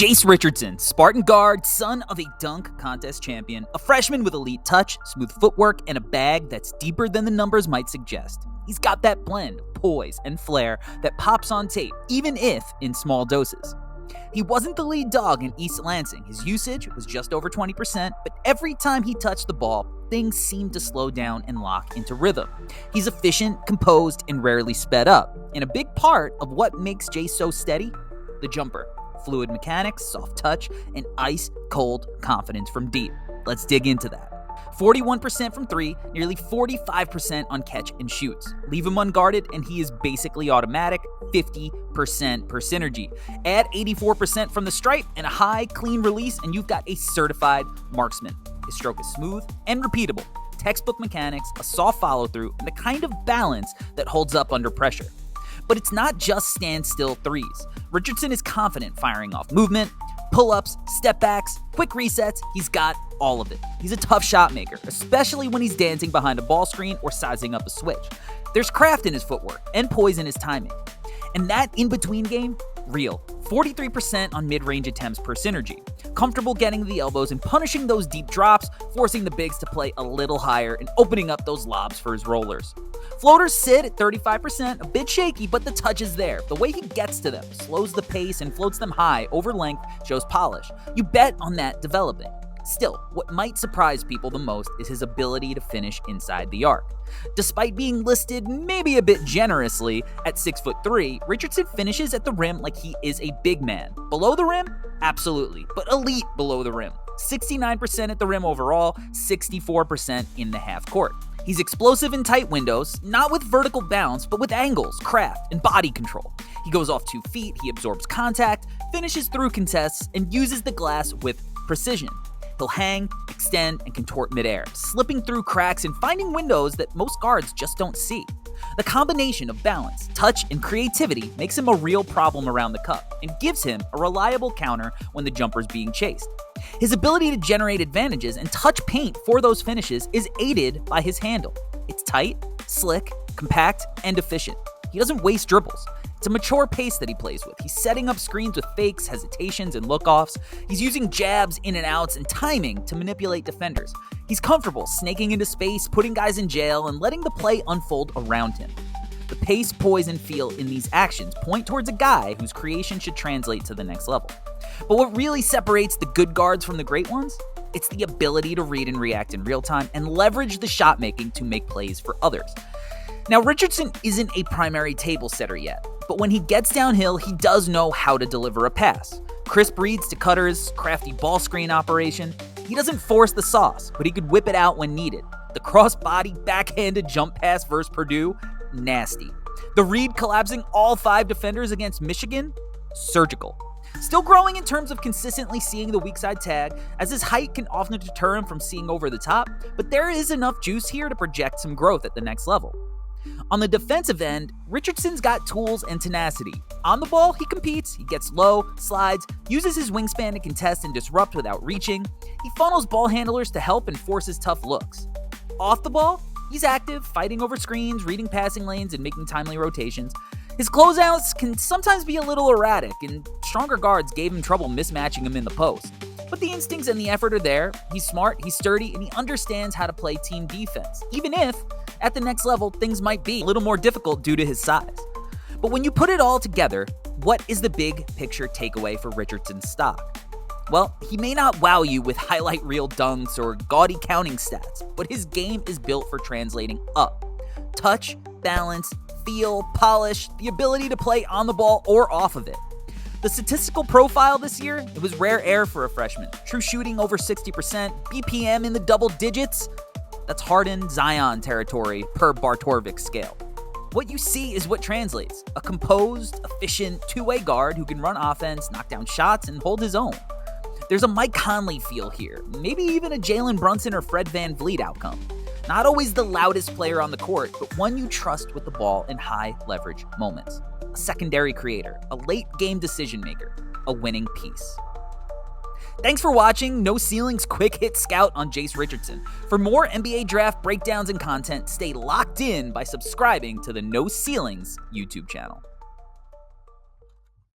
Jase Richardson, Spartan guard, son of a dunk contest champion, a freshman with elite touch, smooth footwork, and a bag that's deeper than the numbers might suggest. He's got that blend of poise and flair that pops on tape, even if in small doses. He wasn't the lead dog in East Lansing. His usage was just over 20%, but every time he touched the ball, things seemed to slow down and lock into rhythm. He's efficient, composed, and rarely sped up. And a big part of what makes Jase so steady? The jumper. Fluid mechanics, soft touch, and ice-cold confidence from deep. Let's dig into that. 41% from three, nearly 45% on catch and shoots. Leave him unguarded and he is basically automatic, 50% per synergy. Add 84% from the stripe and a high, clean release and you've got a certified marksman. His stroke is smooth and repeatable. Textbook mechanics, a soft follow-through, and the kind of balance that holds up under pressure. But it's not just standstill threes. Richardson is confident firing off movement, pull-ups, step-backs, quick resets. He's got all of it. He's a tough shot maker, especially when he's dancing behind a ball screen or sizing up a switch. There's craft in his footwork and poise in his timing. And that in-between game, real. 43% on mid-range attempts per synergy. Comfortable getting to the elbows and punishing those deep drops, forcing the bigs to play a little higher and opening up those lobs for his rollers. Floaters sit at 35%, a bit shaky, but the touch is there. The way he gets to them, slows the pace and floats them high over length, shows polish. You bet on that developing. Still, what might surprise people the most is his ability to finish inside the arc. Despite being listed maybe a bit generously at 6'3", Richardson finishes at the rim like he is a big man. Below the rim? Absolutely, but elite below the rim. 69% at the rim overall, 64% in the half court. He's explosive in tight windows, not with vertical bounce, but with angles, craft, and body control. He goes off 2 feet, he absorbs contact, finishes through contests, and uses the glass with precision. He'll hang, extend, and contort midair, slipping through cracks and finding windows that most guards just don't see. The combination of balance, touch, and creativity makes him a real problem around the cup and gives him a reliable counter when the jumper's being chased. His ability to generate advantages and touch paint for those finishes is aided by his handle. It's tight, slick, compact, and efficient. He doesn't waste dribbles. It's a mature pace that he plays with. He's setting up screens with fakes, hesitations, and look-offs. He's using jabs, in and outs, and timing to manipulate defenders. He's comfortable snaking into space, putting guys in jail, and letting the play unfold around him. The pace, poise, and feel in these actions point towards a guy whose creation should translate to the next level. But what really separates the good guards from the great ones? It's the ability to read and react in real time and leverage the shot making to make plays for others. Now, Richardson isn't a primary table setter yet, but when he gets downhill, he does know how to deliver a pass. Crisp reads to cutters, crafty ball screen operation. He doesn't force the sauce, but he could whip it out when needed. The cross-body, backhanded jump pass versus Purdue, nasty. The read collapsing all 5 defenders against Michigan, surgical. Still growing in terms of consistently seeing the weak side tag, as his height can often deter him from seeing over the top, but there is enough juice here to project some growth at the next level. On the defensive end, Richardson's got tools and tenacity. On the ball, he competes, he gets low, slides, uses his wingspan to contest and disrupt without reaching. He funnels ball handlers to help and forces tough looks. Off the ball, he's active, fighting over screens, reading passing lanes, and making timely rotations. His closeouts can sometimes be a little erratic, and stronger guards gave him trouble mismatching him in the post. But the instincts and the effort are there. He's smart, he's sturdy, and he understands how to play team defense, even if, at the next level, things might be a little more difficult due to his size. But when you put it all together, what is the big picture takeaway for Richardson's stock? Well, he may not wow you with highlight reel dunks or gaudy counting stats, but his game is built for translating up. Touch, balance, feel, polish, the ability to play on the ball or off of it. The statistical profile this year, it was rare air for a freshman. True shooting over 60%, BPM in the double digits. That's Harden, Zion territory per Bartorvik's scale. What you see is what translates. A composed, efficient, two-way guard who can run offense, knock down shots, and hold his own. There's a Mike Conley feel here, maybe even a Jalen Brunson or Fred VanVleet outcome. Not always the loudest player on the court, but one you trust with the ball in high-leverage moments. A secondary creator, a late-game decision-maker, a winning piece. Thanks for watching No Ceilings Quick Hit Scout on Jase Richardson. For more NBA draft breakdowns and content, stay locked in by subscribing to the No Ceilings YouTube channel.